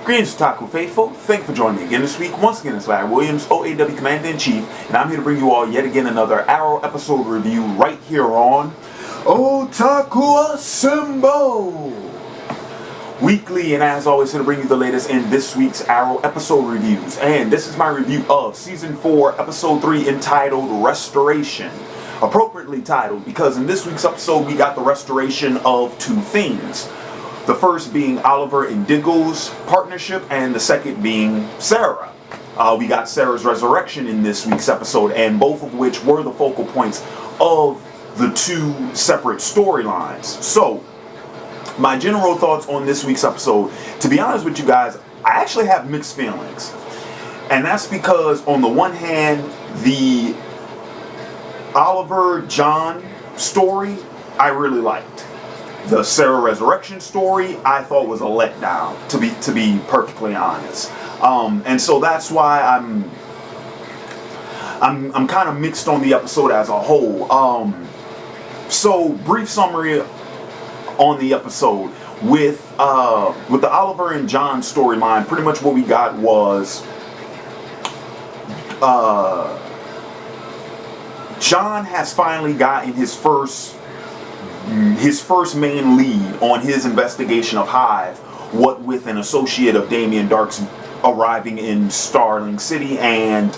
Greetings, Otaku Faithful. Thank you for joining me again this week. Once again, it's Larry Williams, OAW Commander-in-Chief, and I'm here to bring you all yet again another Arrow episode review right here on Otaku Assemble! Weekly, and as always, here to bring you the latest in this week's Arrow episode reviews. And this is my review of Season 4, Episode 3, entitled Restoration. Appropriately titled, because in this week's episode we got the restoration of two things. The first being Oliver and Diggle's partnership, and the second being Sara. We got Sara's resurrection in this week's episode, and both of which were the focal points of the two separate storylines. So, my general thoughts on this week's episode, to be honest with you guys, I actually have mixed feelings. And that's because, on the one hand, the Oliver-John story, I really liked. The Sara resurrection story, I thought was a letdown, to be perfectly honest. And so that's why I'm kind of mixed on the episode as a whole. So brief summary on the episode with the Oliver and John storyline. Pretty much what we got was John has finally gotten his first main lead on his investigation of h.i.v.e, what with an associate of Damien Darhk's arriving in Starling City and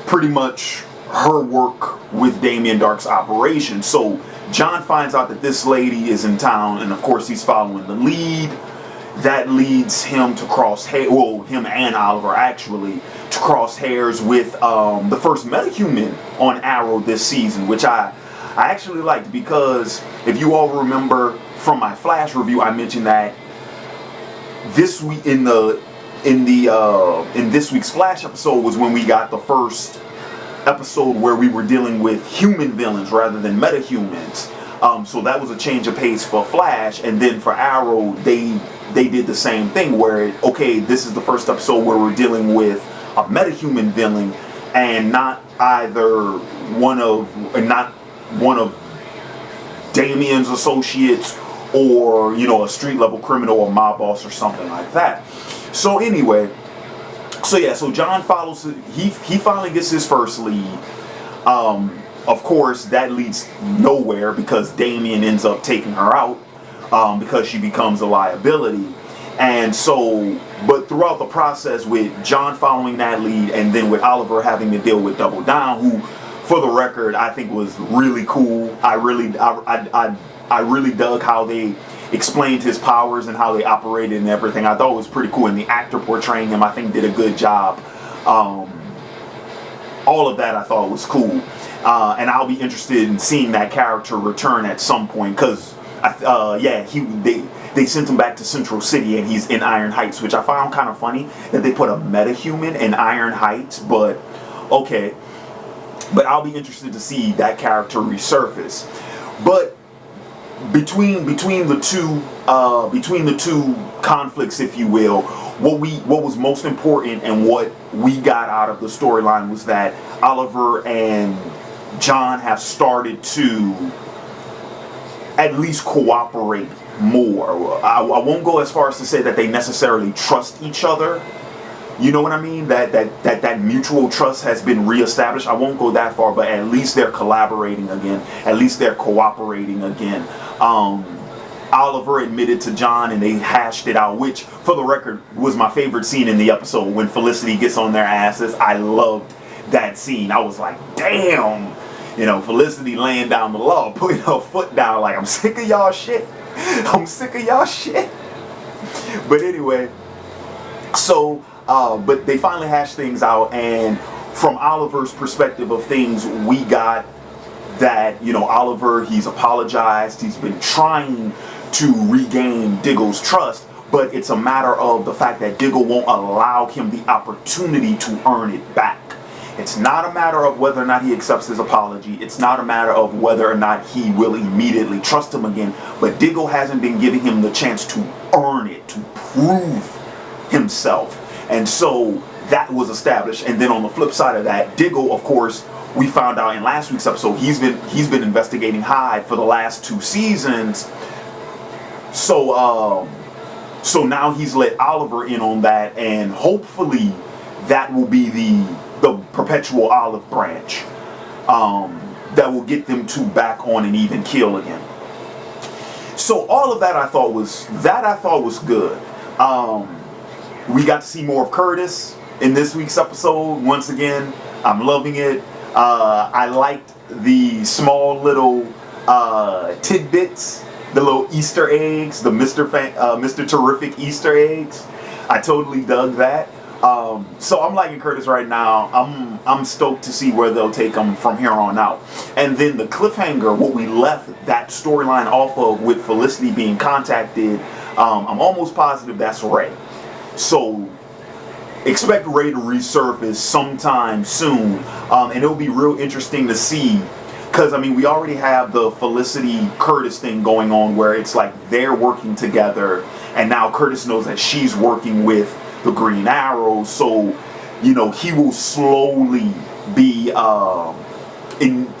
pretty much her work with Damien Darhk's operation. So John finds out that this lady is in town, and of course he's following the lead. That leads him to him and Oliver actually, to cross hairs with the first metahuman on Arrow this season, which I actually liked, because if you all remember from my Flash review, I mentioned that this week in this week's Flash episode was when we got the first episode where we were dealing with human villains rather than metahumans. So that was a change of pace for Flash, and then for Arrow they did the same thing where this is the first episode where we're dealing with a metahuman villain and not one of Damien's associates, or a street level criminal or mob boss or something like that. So anyway, so John follows. He finally gets his first lead. Of course, that leads nowhere because Damien ends up taking her out because she becomes a liability. And so, but throughout the process, with John following that lead, and then with Oliver having to deal with Double Down, who, for the record, I think was really cool. I really dug how they explained his powers and how they operated and everything. I thought it was pretty cool, and the actor portraying him, I think, did a good job. All of that I thought was cool, and I'll be interested in seeing that character return at some point, because they sent him back to Central City and he's in Iron Heights, which I found kind of funny that they put a metahuman in Iron Heights, but okay. But I'll be interested to see that character resurface. But between the two conflicts, if you will, what was most important and what we got out of the storyline was that Oliver and John have started to at least cooperate more. I won't go as far as to say that they necessarily trust each other. You know what I mean? That mutual trust has been reestablished. I won't go that far, but at least they're collaborating again. At least they're cooperating again. Oliver admitted to John and they hashed it out, which, for the record, was my favorite scene in the episode when Felicity gets on their asses. I loved that scene. I was like, damn! Felicity laying down the law, putting her foot down like, I'm sick of y'all shit. I'm sick of y'all shit. But anyway, so, but they finally hashed things out, and from Oliver's perspective of things, we got that, Oliver, he's apologized, he's been trying to regain Diggle's trust, but it's a matter of the fact that Diggle won't allow him the opportunity to earn it back. It's not a matter of whether or not he accepts his apology. It's not a matter of whether or not he will immediately trust him again. But Diggle hasn't been giving him the chance to earn it, to prove himself. And so that was established. And then on the flip side of that, Diggle, of course, we found out in last week's episode, he's been investigating h.i.v.e for the last 2 seasons. So So now he's let Oliver in on that, and hopefully that will be the perpetual olive branch that will get them two back on an even keel again. So all of that I thought was good. We got to see more of Curtis in this week's episode. Once again, I'm loving it. I liked the small little tidbits, the little Easter eggs, the Mr. Terrific Easter eggs. I totally dug that. So I'm liking Curtis right now. I'm stoked to see where they'll take him from here on out. And then the cliffhanger, what we left that storyline off of with Felicity being contacted, I'm almost positive that's Ray. So expect Ray to resurface sometime soon, and it'll be real interesting to see, because I mean we already have the Felicity Curtis thing going on where it's like they're working together, and now Curtis knows that she's working with the Green Arrow, so you know he will slowly be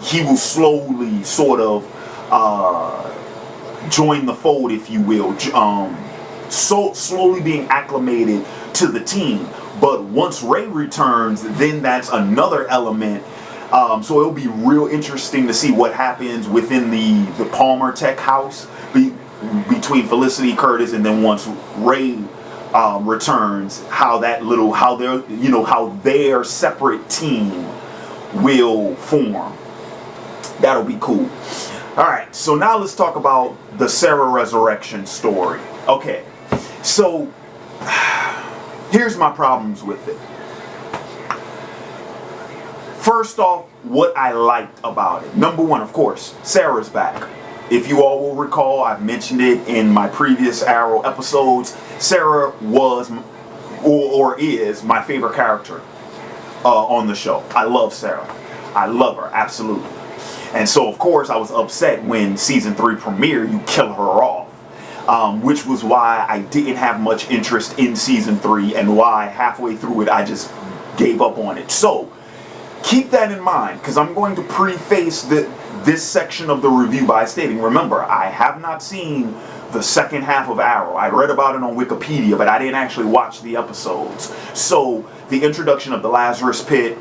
he will slowly sort of join the fold, if you will, so slowly being acclimated to the team. But once Ray returns, then that's another element. So it'll be real interesting to see what happens within the Palmer Tech house between Felicity, Curtis, and then once Ray returns, how their separate team will form. That'll be cool. All right, so now let's talk about the Sara resurrection story. Okay, so here's my problems with it. First off, what I liked about it. Number one, of course, Sara's back. If you all will recall, I've mentioned it in my previous Arrow episodes. Sara was or is my favorite character on the show. I love Sara. I love her, absolutely. And so, of course, I was upset when season 3 premiered, you kill her off. Which was why I didn't have much interest in season 3 and why halfway through it I just gave up on it. So keep that in mind, because I'm going to preface this section of the review by stating, remember, I have not seen the second half of Arrow. I read about it on Wikipedia, but I didn't actually watch the episodes. So the introduction of the Lazarus Pit,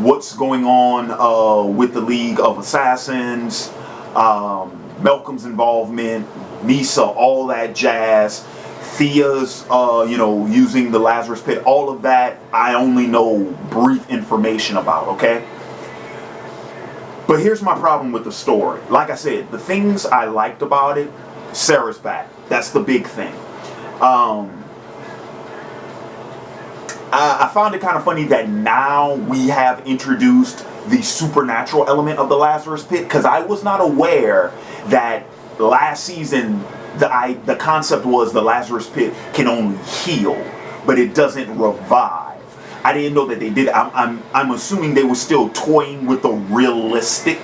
what's going on with the League of Assassins, Malcolm's involvement, Misa, all that jazz, Thea's, using the Lazarus Pit, all of that, I only know brief information about, okay? But here's my problem with the story. Like I said, the things I liked about it, Sara's back. That's the big thing. I found it kind of funny that now we have introduced the supernatural element of the Lazarus Pit, because I was not aware that last season the concept was the Lazarus Pit can only heal, but it doesn't revive. I didn't know that they did. I'm assuming they were still toying with the realistic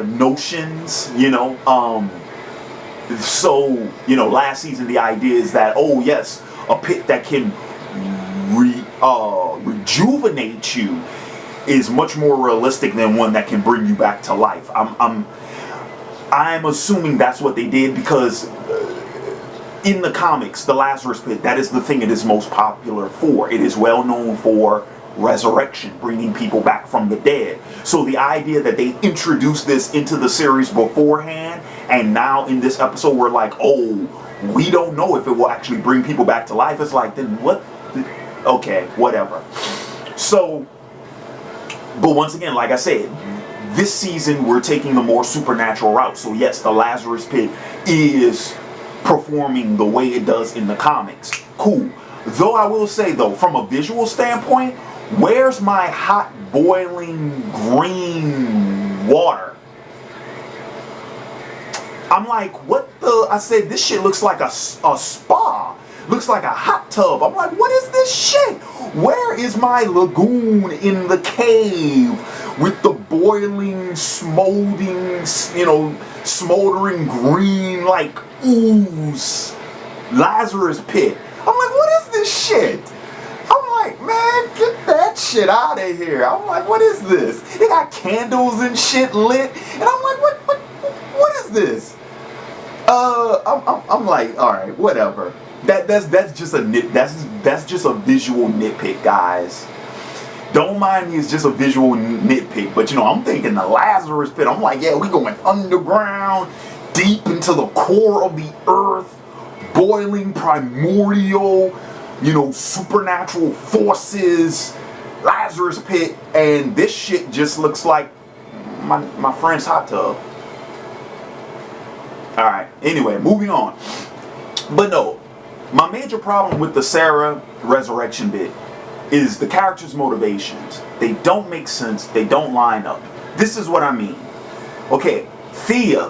notions, So, last season the idea is that, oh yes, a pit that can rejuvenate you is much more realistic than one that can bring you back to life. I'm assuming that's what they did, because in the comics, the Lazarus Pit, that is the thing it is most popular for. It is well known for resurrection, bringing people back from the dead. So the idea that they introduced this into the series beforehand, and now in this episode we're like, oh, we don't know if it will actually bring people back to life. It's like, then what? Okay, whatever. So, but once again, like I said, this season we're taking the more supernatural route. So yes, the Lazarus Pit is performing the way it does in the comics. Cool. Though I will say, though, from a visual standpoint, where's my hot boiling green water? I'm like, what the? I said, this shit looks like a spa. Looks like a hot tub. I'm like, what is this shit? Where is my lagoon in the cave with the boiling, smoldering green, like, ooze Lazarus Pit? I'm like, what is this shit? I'm like, man, get that shit out of here. I'm like, what is this? They got candles and shit lit. And I'm like, what is this? I'm like, all right, whatever. That's just that's just a visual nitpick, guys. Don't mind me, it's just a visual nitpick. But I'm thinking the Lazarus Pit. I'm like, yeah, we going underground, deep into the core of the earth, boiling primordial, supernatural forces, Lazarus Pit, and this shit just looks like my friend's hot tub. Alright, anyway, moving on. But no, my major problem with the Sara resurrection bit is the characters' motivations. They don't make sense, they don't line up. This is what I mean. Okay, Thea,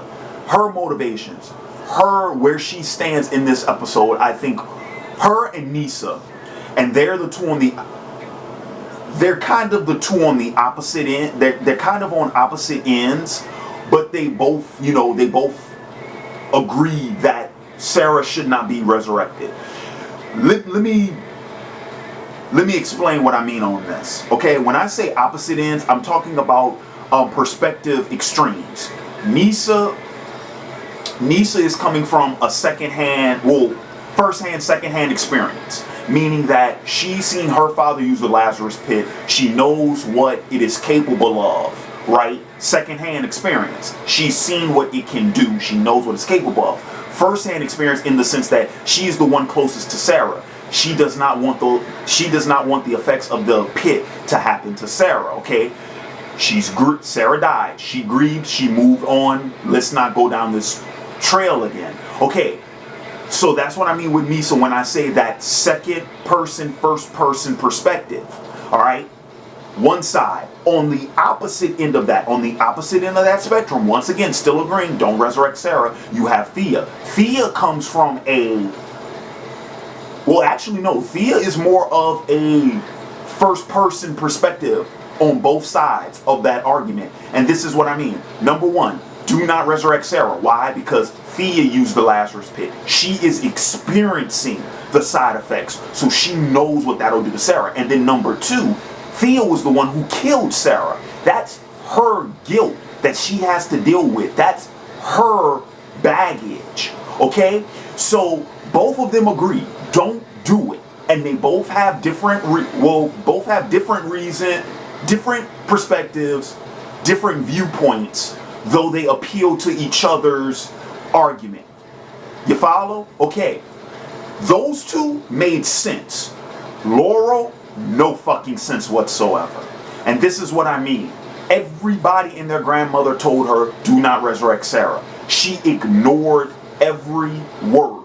her motivations, where she stands in this episode, I think her and Nyssa, and they're kind of the two on the opposite end. They're kind of on opposite ends, but they both agree that Sara should not be resurrected. Let me explain what I mean on this. Okay, when I say opposite ends, I'm talking about perspective extremes. Nyssa is coming from a first-hand, second-hand experience, meaning that she's seen her father use the Lazarus Pit. She knows what it is capable of, right? Second-hand experience. She's seen what it can do. She knows what it's capable of. First-hand experience in the sense that she's the one closest to Sara. She does not want the effects of the pit to happen to Sara, okay? Sara died. She grieved. She moved on. Let's not go down this trail again. Okay. So that's what I mean with Nyssa when I say that second person, first person perspective. All right. One side. On the opposite end of that spectrum, once again, still agreeing, don't resurrect Sara, you have Thea. Thea comes from Thea is more of a first person perspective on both sides of that argument. And this is what I mean. Number one, do not resurrect Sara. Why? Because Thea used the Lazarus Pit. She is experiencing the side effects, so she knows what that'll do to Sara. And then number two, Thea was the one who killed Sara. That's her guilt that she has to deal with. That's her baggage. Okay? So both of them agree, don't do it. And they both have different different perspectives, different viewpoints, though they appeal to each other's argument. You follow? Okay. Those two made sense. Laurel, no fucking sense whatsoever. And this is what I mean. Everybody and their grandmother told her, do not resurrect Sara. She ignored every word.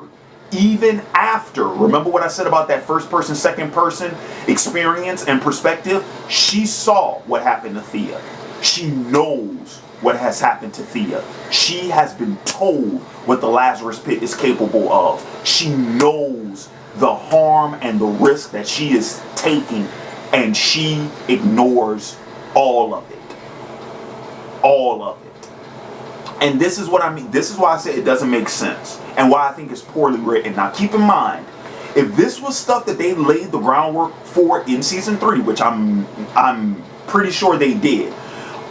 Even after, remember what I said about that first person, second person experience and perspective? She saw what happened to Thea. She knows what has happened to Thea. She has been told what the Lazarus Pit is capable of. She knows the harm and the risk that she is taking, and she ignores all of it. All of it. And this is what I mean. This is why I say it doesn't make sense, and why I think it's poorly written. Now keep in mind, if this was stuff that they laid the groundwork for in season 3, which I'm pretty sure they did.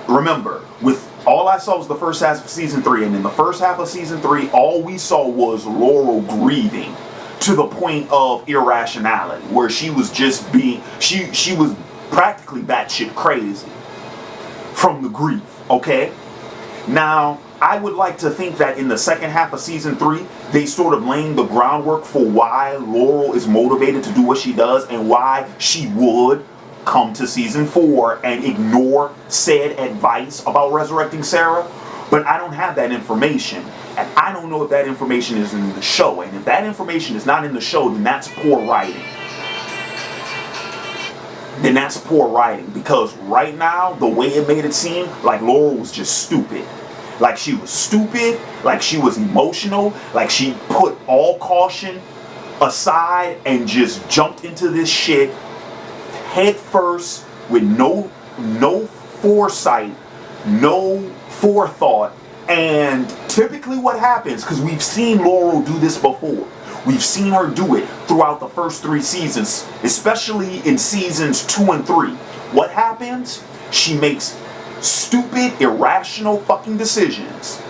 Remember, with all I saw was the first half of season 3, and in the first half of season 3, all we saw was Laurel grieving to the point of irrationality, where she was just being, she was practically batshit crazy from the grief, okay? Now, I would like to think that in the second half of season 3, they sort of laying the groundwork for why Laurel is motivated to do what she does, and why she would come to season 4 and ignore said advice about resurrecting Sara. But I don't have that information, and I don't know if that information is in the show. And if that information is not in the show, then that's poor writing. Because right now, the way it made it seem, like Laurel was just stupid. Like she was stupid, like she was emotional, like she put all caution aside and just jumped into this shit head first with no foresight, no forethought. And typically what happens, because we've seen Laurel do this before, we've seen her do it throughout the first 3 seasons, especially in seasons 2 and 3. What happens? She makes stupid, irrational fucking decisions,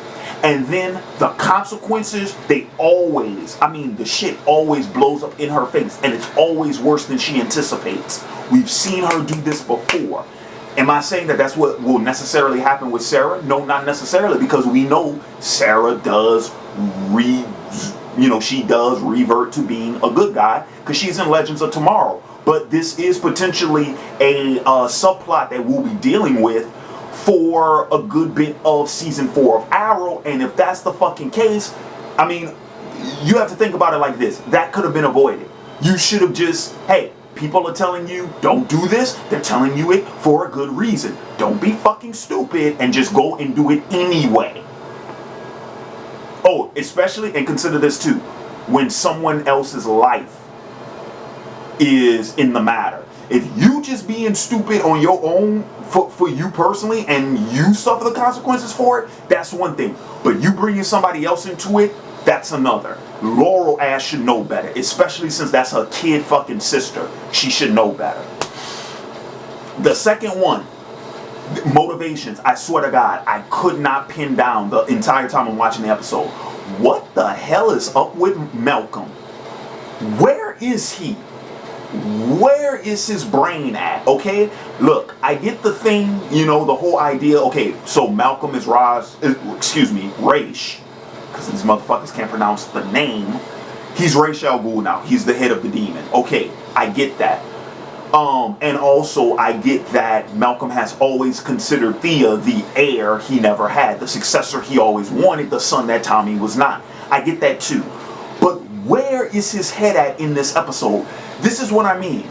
And then the consequences, they always, I mean, the shit always blows up in her face, and it's always worse than she anticipates. We've seen her do this before. Am I saying that that's what will necessarily happen with Sara? No, not necessarily, because we know Sara does she does revert to being a good guy because she's in Legends of Tomorrow. But this is potentially a subplot that we'll be dealing with for a good bit of season 4 of Arrow. And if that's the fucking case, I mean, you have to think about it like this. That could have been avoided. You should have just, hey, people are telling you don't do this. They're telling you it for a good reason. Don't be fucking stupid and just go and do it anyway. Oh, especially, and consider this too, when someone else's life is in the matter. If you just being stupid on your own for you personally and you suffer the consequences for it, that's one thing. But you bringing somebody else into it, that's another. Laurel ass should know better, especially since that's her kid fucking sister. She should know better. The second one, motivations. I swear to God, I could not pin down the entire time I'm watching the episode. What the hell is up with Malcolm? Where is he? Where is his brain at? Okay, look, I get the thing, the whole idea. Okay, so Malcolm is Raish, because these motherfuckers can't pronounce the name. He's Ra's al Ghul now. He's the head of the demon. Okay, I get that. And also I get that Malcolm has always considered Thea the heir he never had, the successor he always wanted, the son that Tommy was not. I get that too. But where is his head at in this episode? This is what I mean.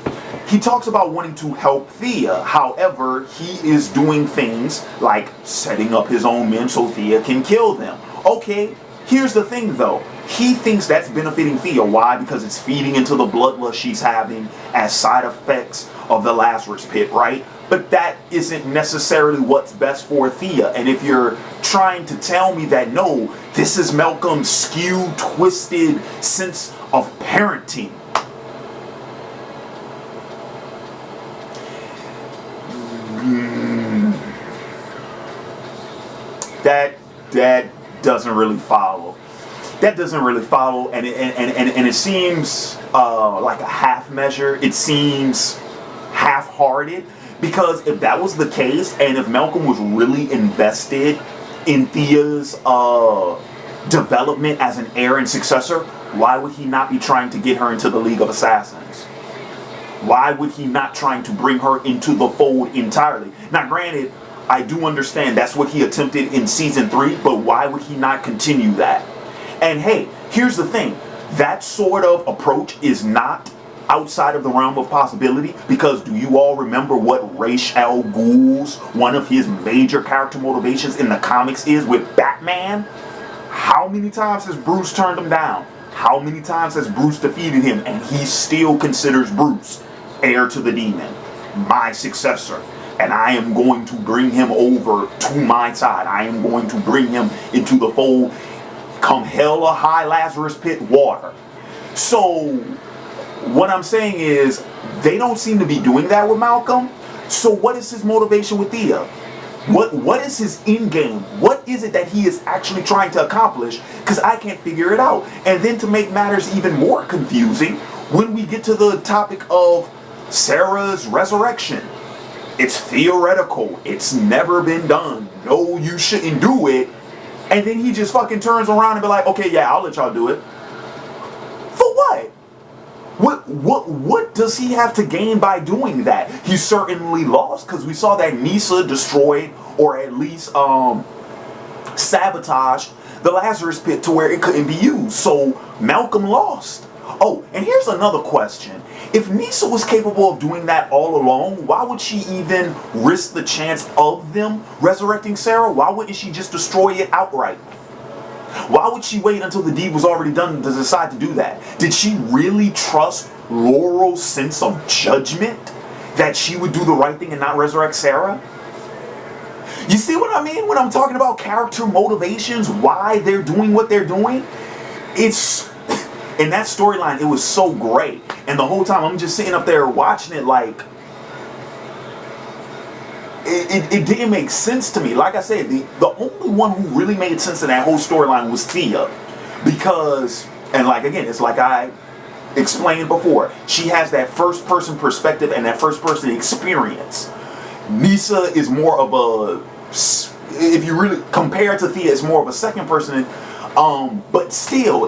He talks about wanting to help Thea. However, he is doing things like setting up his own men so Thea can kill them. Okay, here's the thing though. He thinks that's benefiting Thea. Why? Because it's feeding into the bloodlust she's having as side effects of the Lazarus Pit, right? But that isn't necessarily what's best for Thea. And if you're trying to tell me that, no, this is Malcolm's skewed, twisted sense of parenting, that doesn't really follow. That doesn't really follow, and it seems like a half measure. It seems half-hearted, because if that was the case, and if Malcolm was really invested in Thea's development as an heir and successor, why would he not be trying to get her into the League of Assassins? Why would he not trying to bring her into the fold entirely? Now, granted, I do understand that's what he attempted in season 3, but why would he not continue that? And hey, here's the thing. That sort of approach is not outside of the realm of possibility, because do you all remember what Ra's al Ghul's, one of his major character motivations in the comics is with Batman? How many times has Bruce turned him down? How many times has Bruce defeated him, and he still considers Bruce heir to the demon, my successor, and I am going to bring him over to my side. I am going to bring him into the fold, come hell or high Lazarus Pit water. So what I'm saying is, they don't seem to be doing that with Malcolm. So what is his motivation with Thea? What is his end game? What is it that he is actually trying to accomplish? Because I can't figure it out. And then to make matters even more confusing, when we get to the topic of Sara's resurrection, it's theoretical. It's never been done. No, you shouldn't do it. And then he just fucking turns around and be like, okay, yeah, I'll let y'all do it. For what? What does he have to gain by doing that? He certainly lost, because we saw that Nyssa destroyed, or at least sabotaged, the Lazarus Pit to where it couldn't be used. So Malcolm lost. Oh, and here's another question. If Nyssa was capable of doing that all along, why would she even risk the chance of them resurrecting Sara? Why wouldn't she just destroy it outright? Why would she wait until the deed was already done to decide to do that? Did she really trust Laurel's sense of judgment that she would do the right thing and not resurrect Sara? You see what I mean when I'm talking about character motivations, why they're doing what they're doing? It's, in that storyline, it was so great. And the whole time I'm just sitting up there watching it like, it didn't make sense to me. Like I said, the only one who really made sense in that whole storyline was Thea, because, and like again, it's like I explained before, she has that first person perspective and that first person experience. Nisa is more of a, if you really compare to Thea, it's more of a second person, but still,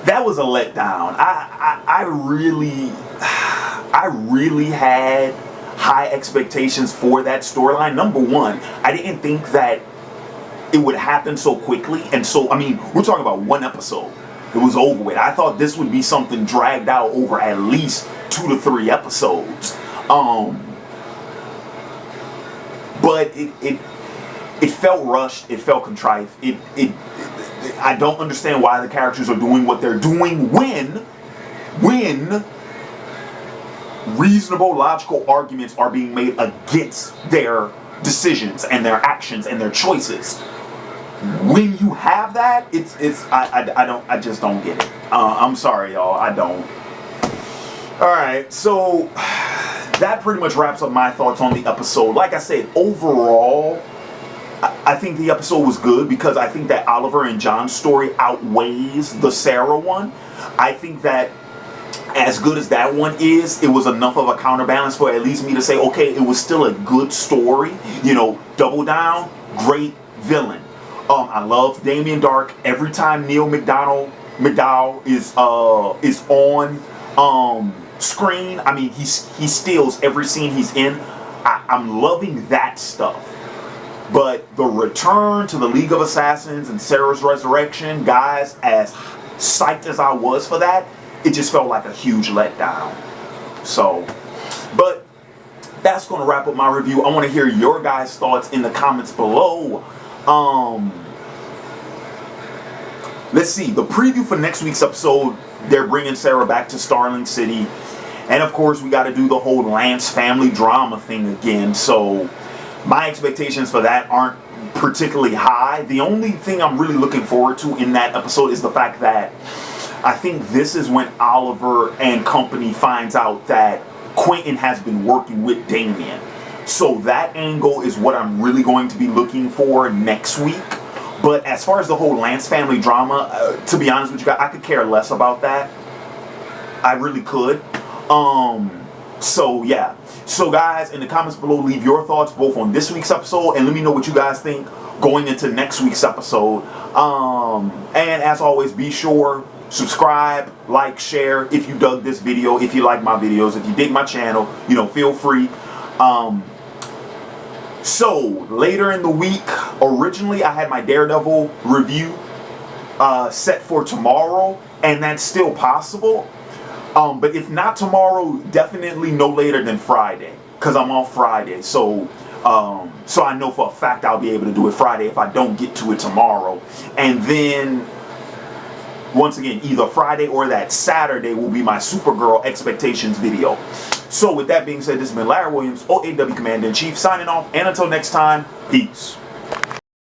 that was a letdown. I really had high expectations for that storyline. Number one, I didn't think that it would happen so quickly, and so, I mean, we're talking about one episode. It was over with. I thought this would be something dragged out over at least 2 to 3 episodes. But it felt rushed. It felt contrived. I don't understand why the characters are doing what they're doing when reasonable, logical arguments are being made against their decisions and their actions and their choices. When you have that, I just don't get it. I'm sorry, y'all, I don't. All right, so that pretty much wraps up my thoughts on the episode. Like I said, overall, I think the episode was good because I think that Oliver and John's story outweighs the Sara one. I think that as good as that one is, it was enough of a counterbalance for at least me to say, okay, it was still a good story. You know, Double Down, great villain. I love Damien Darhk. Every time Neil McDowell is on screen, I mean, he steals every scene he's in. I'm loving that stuff. But the return to the League of Assassins and Sara's resurrection, guys, as psyched as I was for that, it just felt like a huge letdown. So, but that's going to wrap up my review. I want to hear your guys' thoughts in the comments below. Let's see, the preview for next week's episode, they're bringing Sara back to Starling City. And of course, we got to do the whole Lance family drama thing again. So my expectations for that aren't particularly high. The only thing I'm really looking forward to in that episode is the fact that I think this is when Oliver and company finds out that Quentin has been working with Damien. So that angle is what I'm really going to be looking for next week. But as far as the whole Lance family drama, to be honest with you guys, I could care less about that. I really could. So yeah. So guys, in the comments below, leave your thoughts both on this week's episode and let me know what you guys think going into next week's episode. And as always, be sure subscribe, like, share if you dug this video, if you like my videos, if you dig my channel, you know, feel free. So later in the week, originally I had my Daredevil review set for tomorrow, and that's still possible. But if not tomorrow, definitely no later than Friday, because I'm off Friday. So so I know for a fact I'll be able to do it Friday if I don't get to it tomorrow. And then once again, either Friday or that Saturday will be my Supergirl expectations video. So with that being said, this has been Larry Williams, OAW Commander-in-Chief, signing off. And until next time, peace.